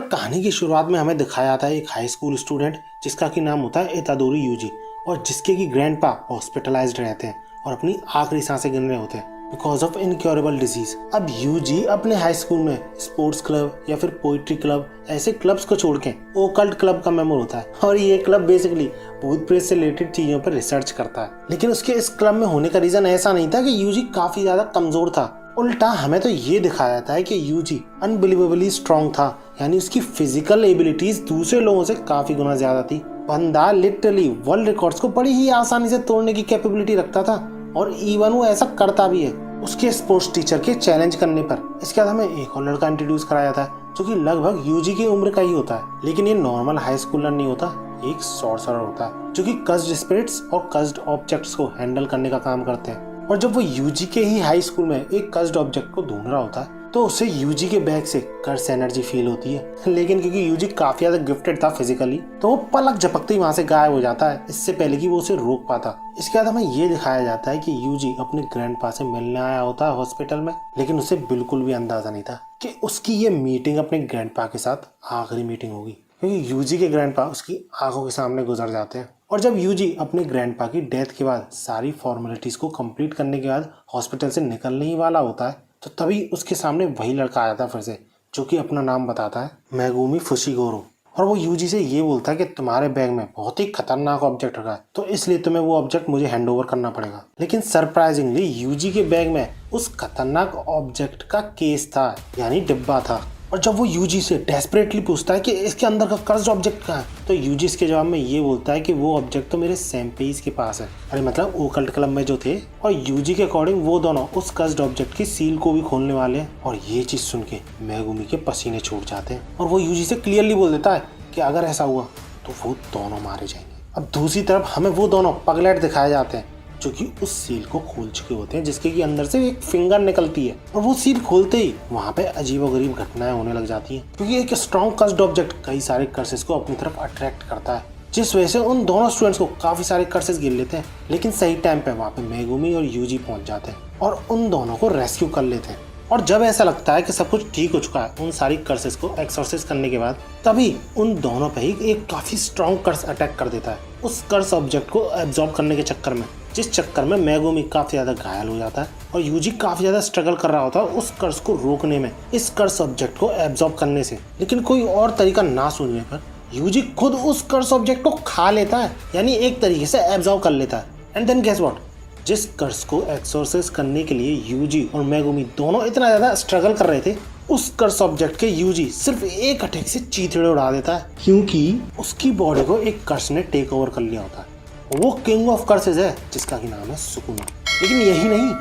कहानी की शुरुआत में हमें दिखाया जाता है एक हाई स्कूल स्टूडेंट जिसका की नाम होता है इतादोरी यूजी और जिसके की ग्रैंडपा हॉस्पिटलाइज्ड रहते हैं और अपनी आखिरी सांसें गिन रहे होते हैं बिकॉज ऑफ इनक्योरेबल डिजीज। अब यूजी अपने हाई स्कूल में स्पोर्ट्स क्लब या फिर पोइट्री क्लब ऐसे क्लब्स को छोड़ के ओकल्ट क्लब का मेंबर होता है और ये क्लब बेसिकली भूत प्रेत से रिलेटेड चीजों पर रिसर्च करता है। लेकिन उसके इस क्लब में होने का रीजन ऐसा नहीं था कि यूजी काफी ज्यादा कमजोर था, उल्टा हमें तो ये दिखाया जाता है कि यूजी अनबिलीवेबली स्ट्रॉन्ग था, यानी उसकी फिजिकल एबिलिटीज दूसरे लोगों से काफी गुना ज्यादा थी। बंदा लिटरली वर्ल्ड रिकॉर्ड्स को बड़ी ही आसानी से तोड़ने की कैपेबिलिटी रखता था और इवन वो ऐसा करता भी है उसके स्पोर्ट्स टीचर के चैलेंज करने पर। इसके बाद हमें एक और लड़का इंट्रोड्यूस कराया जाता है जो कि लगभग यूजी की उम्र का ही होता है, लेकिन ये नॉर्मल हाई स्कूलर नहीं होता, एक सॉर्सरर होता है जो कि कस्ड स्पिरिट्स और कस्ड ऑब्जेक्ट्स को हैंडल करने का काम करते हैं। और जब वो यूजी के ही हाई स्कूल में एक कस्ड ऑब्जेक्ट को ढूंढ रहा होता है तो उसे यूजी के बैग से कर्स एनर्जी फील होती है, लेकिन क्योंकि यूजी काफी ज्यादा गिफ्टेड था फिजिकली तो वो पलक झपकते ही वहां से गायब हो जाता है इससे पहले कि वो उसे रोक पाता। इसके बाद हमें ये दिखाया जाता है कि यूजी अपने ग्रैंडपा से मिलने आया होता है हॉस्पिटल में, लेकिन उसे बिल्कुल भी अंदाजा नहीं था कि उसकी ये मीटिंग अपने ग्रैंडपा के साथ आखिरी मीटिंग होगी, क्योंकि यूजी के ग्रैंडपा उसकी आंखों के सामने गुजर जाते हैं। और जब यूजी अपने ग्रैंडपा की डेथ के बाद सारी फॉर्मेलिटीज को कंप्लीट करने के बाद हॉस्पिटल से निकलने ही वाला होता है तो तभी उसके सामने वही लड़का आया था फिर से, जो कि अपना नाम बताता है मेगुमी फुशिगोरो। और वो यूजी से ये बोलता है कि तुम्हारे बैग में बहुत ही खतरनाक ऑब्जेक्ट रखा है तो इसलिए तुम्हें वो ऑब्जेक्ट मुझे हैंड ओवर करना पड़ेगा। लेकिन सरप्राइजिंगली यूजी के बैग में उस खतरनाक ऑब्जेक्ट का केस था, यानी डिब्बा था। और जब वो यूजी से डेस्परेटली पूछता है कि इसके अंदर का कर्स्ड ऑब्जेक्ट कहाँ है तो यूजी इसके जवाब में ये बोलता है कि वो ऑब्जेक्ट तो मेरे सैम्पेइज के पास है, अरे मतलब ओकल्ट क्लब में जो थे। और यूजी के अकॉर्डिंग वो दोनों उस कर्स्ड ऑब्जेक्ट की सील को भी खोलने वाले हैं। और ये चीज सुन के मेगुमी के पसीने छूट जाते हैं और वो यूजी से क्लियरली बोल देता है कि अगर ऐसा हुआ तो वो दोनों मारे जाएंगे। अब दूसरी तरफ हमें वो दोनों पगलेट दिखाए जाते हैं जो कि उस सील को खोल चुके होते हैं, जिसके की अंदर से एक फिंगर निकलती है और वो सील खोलते ही वहाँ पे अजीबोगरीब घटनाएं होने लग जाती हैं, क्योंकि एक स्ट्रॉन्ग कर्स्ड ऑब्जेक्ट कई सारे कर्सेस को अपनी तरफ अट्रैक्ट करता है, जिस वजह से उन दोनों स्टूडेंट्स को काफी सारे कर्सेस गिर लेते हैं। लेकिन सही टाइम पे वहाँ पे मेगुमी और यूजी पहुंच जाते हैं और उन दोनों को रेस्क्यू कर लेते हैं। और जब ऐसा लगता है कि सब कुछ ठीक हो चुका है उन सारी कर्सेस को एक्सॉर्साइज करने के बाद, तभी उन दोनों पे ही एक काफी स्ट्रॉन्ग कर्स अटैक कर देता है उस कर्स ऑब्जेक्ट को एब्जॉर्ब करने के चक्कर में, जिस चक्कर में मेगुमी काफी ज्यादा घायल हो जाता है और यूजी काफी ज्यादा स्ट्रगल कर रहा होता है उस कर्स को रोकने में, इस कर्स ऑब्जेक्ट को एब्जॉर्ब करने से। लेकिन कोई और तरीका ना सुनने पर यूजी खुद उस कर्स ऑब्जेक्ट को खा लेता है, यानी एक तरीके से एब्जॉर्ब कर लेता है। एंड देन गेस व्हाट, जिस कर्स को एक्सॉर्साइज करने के लिए यूजी और मेगुमी दोनों इतना ज्यादा स्ट्रगल कर रहे थे, उस कर्स ऑब्जेक्ट के यूजी सिर्फ एक अटैक से चीथड़े उड़ा देता है, क्योंकि उसकी बॉडी को एक कर्स ने टेक ओवर कर लिया होता है। वो किंग ऑफ कर्सेस है जिसका की नाम है सुकुना। लेकिन यही नहीं,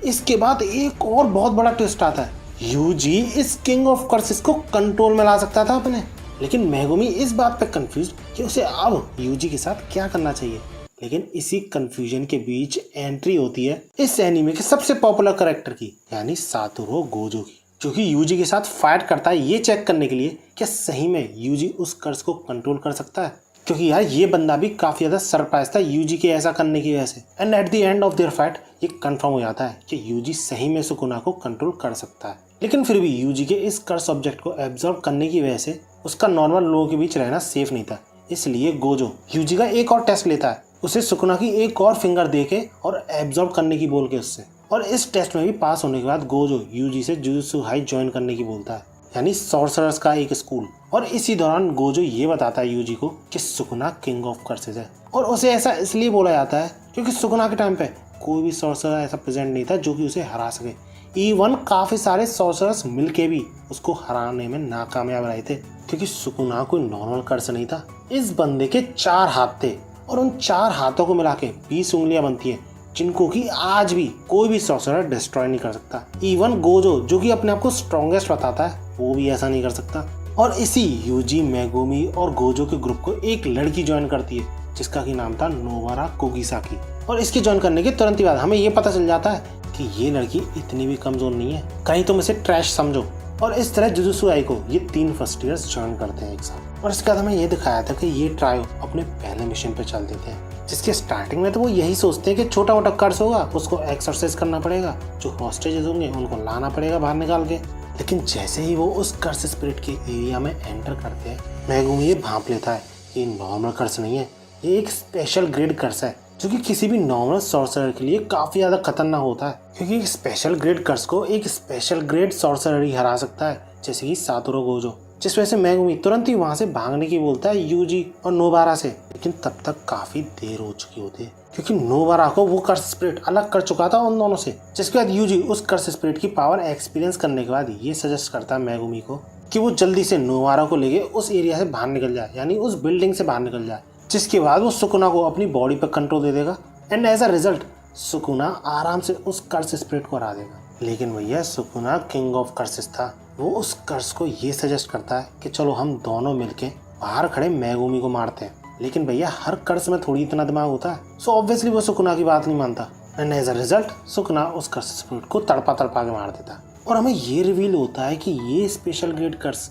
इसके बाद एक और बहुत बड़ा ट्विस्ट आता है। यूजी इस किंग ऑफ कर्सेस को कंट्रोल में ला सकता था अपने, लेकिन मेगुमी इस बात पे कंफ्यूज कि उसे अब यूजी के साथ क्या करना चाहिए। लेकिन इसी कंफ्यूजन के बीच एंट्री होती है इस एनीमे के सबसे पॉपुलर कैरेक्टर की, यानी सातोरू गोजो की, जो कि यूजी के साथ फाइट करता है ये चेक करने के लिए कि सही में यूजी उस कर्स को कंट्रोल कर सकता है। क्योंकि यार ये बंदा भी काफी ज्यादा सरप्राइज था यूजी के ऐसा करने की वजह से। And at the end of their fight ये कंफर्म हो जाता है कि यूजी सही में सुकुना को कंट्रोल कर सकता है। लेकिन फिर भी यूजी के इस कर्स ऑब्जेक्ट को एब्जॉर्ब करने की वजह से उसका नॉर्मल लोगों के बीच रहना सेफ नहीं था, इसलिए गोजो यूजी का एक और टेस्ट लेता है, उसे सुकुना की एक और फिंगर देके और एब्जॉर्ब करने की बोल के उससे। और इस टेस्ट में भी पास होने के बाद गोजो यूजी से जुजुत्सु हाई ज्वाइन करने की बोलता है, यानी सॉर्सरर्स का एक स्कूल। और इसी दौरान गोजो ये बताता है यूजी को कि सुकुना किंग ऑफ कर्सेस है, और उसे ऐसा इसलिए बोला जाता है क्योंकि सुकुना के टाइम पे कोई भी सॉर्सरर ऐसा प्रेजेंट नहीं था जो कि उसे हरा सके। इवन काफी सारे सॉर्सरर्स मिलके भी उसको हराने में नाकामयाब रहे थे, क्योंकि सुकुना कोई नॉर्मल कर्स नहीं था। इस बंदे के 4 हाथ थे और उन 4 हाथों को मिला के 20 उंगलियां बनती है, जिनको कि आज भी कोई भी सॉर्सरर डिस्ट्रॉय नहीं कर सकता। इवन गोजो जो कि अपने आप को स्ट्रॉन्गेस्ट बताता है वो भी ऐसा नहीं कर सकता। और इसी यूजी, मेगुमी और गोजो के ग्रुप को एक लड़की ज्वाइन करती है जिसका की नाम था नोबारा कोगिसाकी। और इसके ज्वाइन करने के तुरंत ही बाद हमें ये पता चल जाता है कि ये लड़की इतनी भी कमजोर नहीं है, कहीं तुम इसे ट्रैश समझो। और इस तरह जुजुत्सु आई को ये 3 फर्स्ट ईयर्स ज्वाइन करते हैं एक साथ। और इसके बाद हमें ये दिखाया था कि ये ट्रायो अपने पहले मिशन पे चल देते हैं, जिसके स्टार्टिंग में तो वो यही सोचते हैं कि छोटा मोटा कर्स होगा उसको एक्सरसाइज करना पड़ेगा, जो हॉस्टेजेस होंगे उनको लाना पड़ेगा बाहर निकाल के। लेकिन जैसे ही वो उस कर्स स्पिरिट के एरिया में एंटर करते हैं, मेगुमी ये भांप लेता है कि नॉर्मल कर्स नहीं है, ये एक स्पेशल ग्रेड कर्स है जो कि किसी भी नॉर्मल सॉर्सरर के लिए काफी ज्यादा खतरनाक होता है, क्योंकि एक स्पेशल ग्रेड कर्स को एक स्पेशल ग्रेड सॉर्सरर ही हरा सकता है, जैसे कि सातोरू गोजो। जिस वजह से मेगुमी तुरंत ही वहां से भागने की बोलता है यूजी और नोबारा से, लेकिन तब तक काफी देर हो चुकी होती है क्योंकि नोबारा को वो कर्स स्पिरिट अलग कर चुका था उन दोनों से। जिसके बाद यूजी उस कर्स स्पिरिट की पावर एक्सपीरियंस करने के बाद ये सजेस्ट करता है मेगुमी को कि वो जल्दी से नोबारा को लेके उस एरिया से बाहर निकल जाए, यानी उस बिल्डिंग से बाहर निकल जाए, जिसके बाद वो सुकुना को अपनी बॉडी पर कंट्रोल दे देगा and as a result Sukuna आराम से उस कर्स स्पिरिट को हरा देगा। लेकिन भैया सुकुना किंग ऑफ कर्सेस था, वो उस कर्स को ये सजेस्ट करता है कि चलो हम दोनों मिलके बाहर खड़े मेगुमी को मारते हैं। लेकिन भैया हर कर्स में थोड़ी इतना दिमाग होता है, सो ऑब्वियसली वो सुकुना की बात नहीं मानता and as a result Sukuna उस कर्स स्पिरिट को तड़पा तड़पा के मार देता है। और हमें ये रिवील होता है कि ये स्पेशल ग्रेड कर्स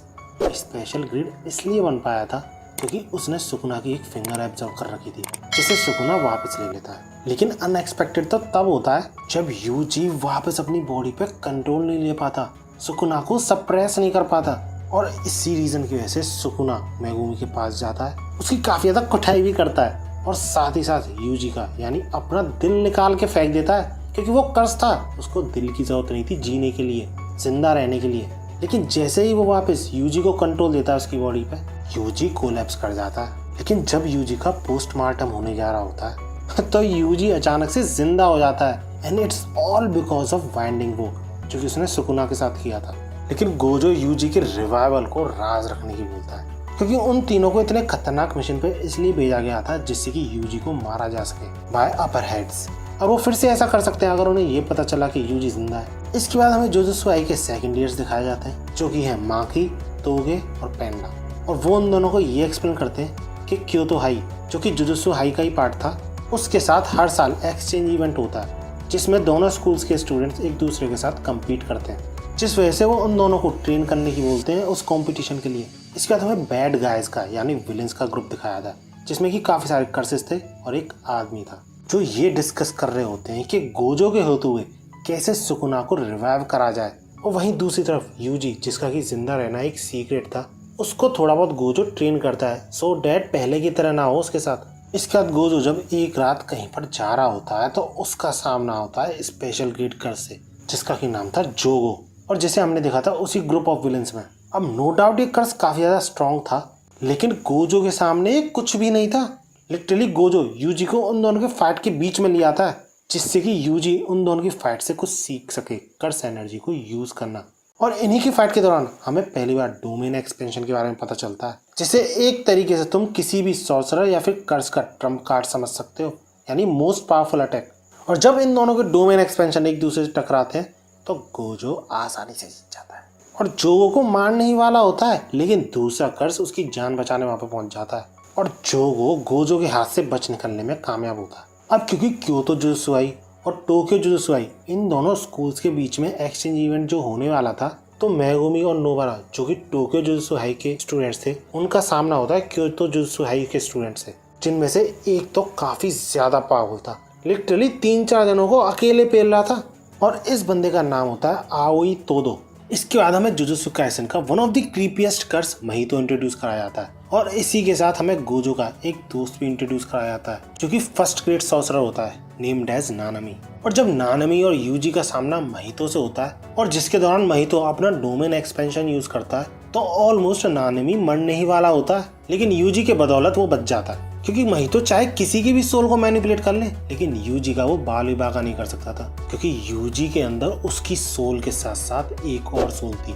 स्पेशल ग्रेड इसलिए बन पाया था क्योंकि उसने सुकुना की एक फिंगर एब्जॉर्ब कर रखी थी, जिसे सुकुना वापस ले लेता है। लेकिन अनएक्सपेक्टेड तो तब होता है जब यूजी वापस अपनी बॉडी पे कंट्रोल नहीं ले पाता, सुकुना को सप्रेस नहीं कर पाता, और इसी रीजन की वजह से सुकुना मेगुमी के पास जाता है, उसकी काफी ज्यादा कुटाई भी करता है और साथ ही साथ यूजी का यानी अपना दिल निकाल के फेंक देता है, क्योंकि वो कर्स था, उसको दिल की जरूरत नहीं थी जीने के लिए, जिंदा रहने के लिए। लेकिन जैसे ही वो वापस यूजी को कंट्रोल देता है उसकी बॉडी पे, यूजी कोलैप्स कर जाता है। लेकिन जब यूजी का पोस्टमार्टम होने जा रहा होता है तो यूजी अचानक से जिंदा हो जाता है and it's all because of winding वो जो कि उसने सुकुना के साथ किया था। लेकिन गोजो यूजी के रिवाइवल को राज रखने की बोलता है, क्योंकि उन तीनों को इतने खतरनाक मिशन पे इसलिए भेजा गया था जिससे कि यूजी को मारा जा सके बाय अपर हेड्स। अब वो फिर से ऐसा कर सकते हैं अगर उन्हें ये पता चला कि यूजी जिंदा है। इसके बाद हमें जुजुत्सु आई के सेकंड ईयर्स दिखाए जाते हैं, जो कि है माकी, तोगे और पेंडा। और वो उन दोनों को ये एक्सप्लेन करते हैं कि क्योतो हाई, जो कि जुजुत्सु हाई का ही पार्ट था, उसके साथ हर साल एक्सचेंज इवेंट होता है जिसमें दोनों स्कूल्स के स्टूडेंट्स एक दूसरे के साथ कम्पीट करते हैं, जिस वजह से वो उन दोनों को ट्रेन करने की बोलते हैं उस कॉम्पिटिशन के लिए। इसके बाद हमें बैड गाइज का यानी विलेंस का ग्रुप दिखाया था, जिसमें कि काफी सारे कर्सेस थे और एक आदमी था जो ये डिस्कस कर रहे होते हैं कि गोजो के होते हुए कैसे सुकुना को रिवाइव करा जाए। और वहीं दूसरी तरफ यूजी, जिसका कि जिंदा रहना एक सीक्रेट था, उसको थोड़ा बहुत गोजो ट्रेन करता है सो डैड पहले की तरह ना हो उसके साथ। इसके बाद गोजो जब एक रात कहीं पर जा रहा होता है तो उसका सामना होता है स्पेशल ग्रेड कर्स से, जिसका कि नाम था जोगो, और जिसे हमने देखा था उसी ग्रुप ऑफ विलेंस में। अब नो डाउट ये कर्स काफी ज्यादा स्ट्रॉन्ग था, लेकिन गोजो के सामने कुछ भी नहीं था। लिटरली गोजो यूजी को उन दोनों के फाइट के बीच में ले आता है, जिससे कि यूजी उन दोनों की फाइट से कुछ सीख सके, कर्स एनर्जी को यूज करना। और इन्हीं की फाइट के दौरान हमें पहली बार डोमेन एक्सपेंशन के बारे में पता चलता है, जिसे एक तरीके से तुम किसी भी सॉर्सरर या फिर कर्स का ट्रम्प कार्ड समझ सकते हो, यानी मोस्ट पावरफुल अटैक। और जब इन दोनों के डोमेन एक्सपेंशन एक दूसरे से टकराते हैं तो गोजो आसानी से जीत जाता है और जोगो को मारने ही वाला होता है, लेकिन दूसरा कर्स उसकी जान बचाने वहां पर पहुंच जाता है और जोगो गोजो के हाथ से बच निकलने में कामयाब होता है। अब क्योंकि क्योतो जुजुत्सु आई और टोक्यो जुजुत्सु आई, इन दोनों स्कूल्स के बीच में एक्सचेंज इवेंट जो होने वाला था, तो मेगुमी और नोबारा जो कि टोक्यो जुजुत्सु हाई के स्टूडेंट्स थे, उनका सामना होता है क्योतो जुजुत्सु हाई के स्टूडेंट्स से, जिनमें से एक तो काफी ज्यादा पावरफुल था, लिटरली 3-4 जनों को अकेले पेल रहा था, और इस बंदे का नाम होता है आओई तोदो। इसके बाद हमें जुजुत्सु काइसेन का one of the creepiest curse Mahito introduce कराया जाता है, और इसी के साथ हमें गोजो का एक दोस्त भी इंट्रोड्यूस कराया जाता है जो कि फर्स्ट ग्रेड सॉर्सरर होता है, नेम्ड एज नानामी। और जब नानामी और यूजी का सामना महितो से होता है और जिसके दौरान महितो अपना डोमेन एक्सपेंशन यूज करता है, तो ऑलमोस्ट नानामी मरने ही वाला होता है, लेकिन यूजी के बदौलत वो बच जाता है, क्योंकि महितो चाहे किसी की भी सोल को मैनिपुलेट कर ले, लेकिन यूजी का वो बाल भी बाका नहीं कर सकता था, क्योंकि यूजी के अंदर उसकी सोल के साथ साथ एक और सोल थी,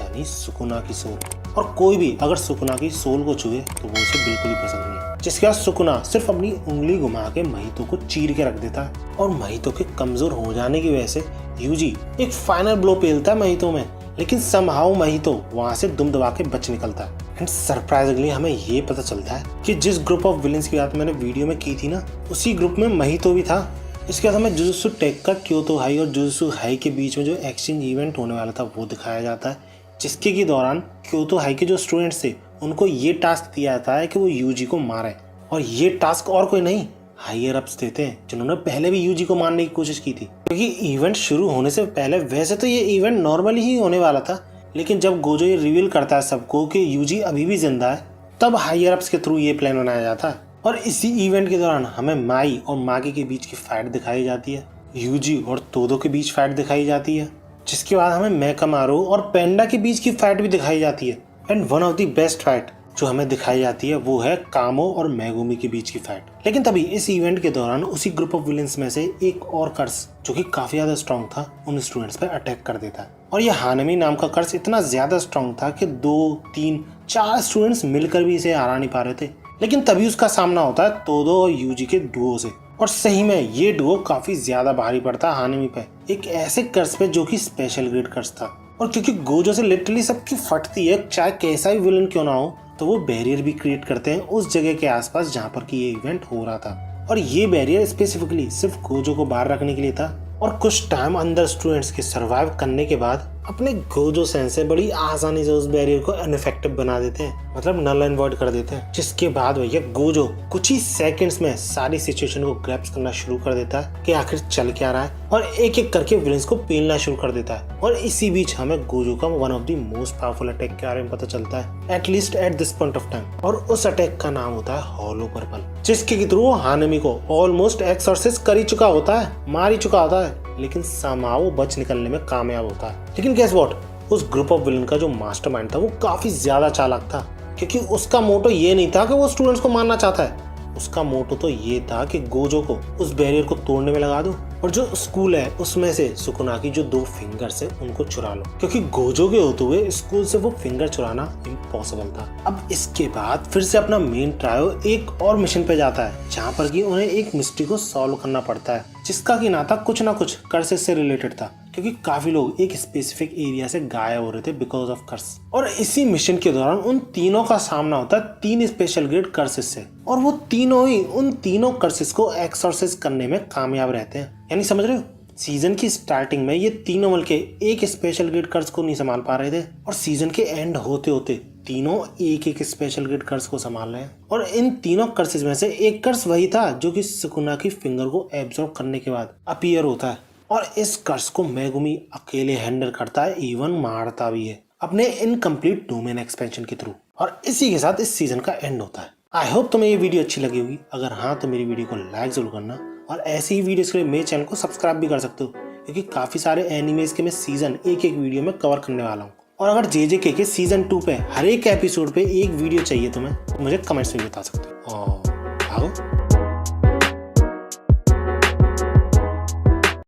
यानी सुकुना की सोल। और कोई भी अगर सुकुना की सोल को छुए तो वो उसे बिल्कुल ही पसंद नहीं। जिसके बाद सुकुना सिर्फ अपनी उंगली घुमा के महितो को चीर के रख देता है, और महितो के कमजोर हो जाने की वजह से यूजी एक फाइनल ब्लो पेलता है महितो में, लेकिन समहाउ महितो वहां से दुम दबा के बच निकलता है। एंड सरप्राइजिंगली हमें ये पता चलता है कि जिस ग्रुप ऑफ विलेंस की बात मैंने वीडियो में की थी ना, उसी ग्रुप में महितो भी था। इसके बाद हमें जुजुत्सु टेक का क्योतो हाई और जुजुत्सु हाई के बीच में जो एक्सचेंज इवेंट होने वाला था वो दिखाया जाता है, जिसके के दौरान क्योतो हाई के जो स्टूडेंट्स थे उनको ये टास्क दिया जाता है कि वो यूजी को मारे, और ये टास्क और कोई नहीं हायर अप्स देते हैं जिन्होंने पहले भी यूजी को मारने की कोशिश की थी। क्योंकि इवेंट शुरू होने से पहले वैसे तो ये इवेंट नॉर्मली ही होने वाला था, लेकिन जब गोजो ये रिवील करता है सबको कि यूजी अभी भी जिंदा है, तब हायर अप्स के थ्रू ये प्लान बनाया जाता है। और इसी इवेंट के दौरान हमें माई और मागी के बीच की फाइट दिखाई जाती है, यूजी और तोदो के बीच फाइट दिखाई जाती है, जिसके बाद हमें मेकामारू और पेंडा के बीच की फाइट भी दिखाई जाती है। And one of the best fight जो हमें दिखाई जाती है वो है कामो और मेगुमी के बीच की फाइट। लेकिन तभी इस इवेंट के दौरान उसी ग्रुप ऑफ विलेंस में से एक और कर्स जो कि काफी ज्यादा स्ट्रॉन्ग था उन स्टूडेंट्स पे अटैक कर देता है। और ये हानमी नाम का कर्स इतना ज्यादा स्ट्रॉन्ग था कि 2, 3, 4 स्टूडेंट्स मिलकर भी इसे हरा नहीं पा रहे थे। लेकिन तभी उसका सामना होता है तोदो और यूजी के डुओ से, और सही में ये डुओ काफी ज्यादा भारी पड़ता है हानमी पे, एक ऐसे कर्स पे जो कि स्पेशल ग्रेड कर्स था। और क्योंकि गोजो से लिटरली सबकी फटती है, चाहे कैसा भी विलन क्यों ना हो, तो वो बैरियर भी क्रिएट करते हैं उस जगह के आसपास जहाँ पर कि ये इवेंट हो रहा था। और ये बैरियर स्पेसिफिकली सिर्फ गोजो को बाहर रखने के लिए था। और कुछ टाइम अंदर स्टूडेंट्स के सरवाइव करने के बाद अपने गोजो सेंस से बड़ी आसानी से उस बैरियर को इनफेक्टिव बना देते हैं, मतलब नल एंड वॉइड कर देते हैं। जिसके बाद भैया गोजो कुछ ही सेकंड्स में सारी सिचुएशन को ग्रैप्स करना शुरू कर देता है कि आखिर चल क्या रहा है, और एक एक करके विलेंस को पेलना शुरू कर देता है। और इसी बीच हमें गोजो का one of the most powerful attack के बारे में पता चलता है, at least at this point of time. और उस अटैक का नाम होता है हॉलो पर्पल, जिसके थ्रू हानमी को ऑलमोस्ट एक्सॉर्सिस्ट कर ही चुका होता है, मार ही चुका होता है, लेकिन somehow वो बच निकलने में कामयाब होता है। लेकिन guess what? उस ग्रुप ऑफ विलन का जो मास्टरमाइंड था वो काफी ज्यादा चालाक था, क्योंकि उसका मोटो ये नहीं था कि वो स्टूडेंट्स को मारना चाहता है। उसका मोटो तो ये था कि गोजो को उस बैरियर को तोड़ने में लगा दो, और जो स्कूल है उसमें से सुकुना की जो 2 फिंगर्स है उनको चुरा लो, क्योंकि गोजो के होते हुए स्कूल से वो फिंगर चुराना इम्पॉसिबल था। अब इसके बाद फिर से अपना मेन ट्रायो एक और मिशन पे जाता है, जहाँ पर कि उन्हें एक मिस्ट्री को सॉल्व करना पड़ता है, जिसका कि नाता कुछ ना कुछ कर्सेस से रिलेटेड था, क्योंकि काफी लोग एक स्पेसिफिक एरिया से गायब हो रहे थे बिकॉज ऑफ कर्स। और इसी मिशन के दौरान उन तीनों का सामना होता है 3 स्पेशल ग्रेड कर्सेस से, और वो तीनों ही उन तीनों कर्सेस को एक्सॉर्सिस करने में कामयाब रहते हैं। यानी समझ रहे हो, सीजन की स्टार्टिंग में ये तीनों मिलके एक स्पेशल ग्रेड कर्स को नहीं संभाल पा रहे थे, और सीजन के एंड होते होते तीनों एक एक स्पेशल ग्रेड कर्स को संभाल रहे हैं। और इन तीनों कर्सेस में से एक कर्स वही था जो कि सुकुना की फिंगर को एब्जॉर्ब करने के बाद अपीयर होता है, और इस कर्स को मेगुमी अकेले हैंडल करता है, इवन मारता भी है अपने इनकम्प्लीट डोमेन एक्सपेंशन के थ्रू। और इसी के साथ इस सीजन का एंड होता है। आई होप तुम्हें ये वीडियो अच्छी लगी होगी। अगर हाँ तो मेरी वीडियो को लाइक जरूर करना, और ऐसी ही वीडियोस के लिए मेरे चैनल को सब्सक्राइब भी कर सकते हो, क्योंकि काफी सारे एनिमेज के मैं सीजन एक एक वीडियो में कवर करने वाला हूँ। और अगर JJK के सीजन 2 पे हर एक एपिसोड पे एक वीडियो चाहिए तुम्हें, तो मुझे कमेंट्स में बता सकते हो।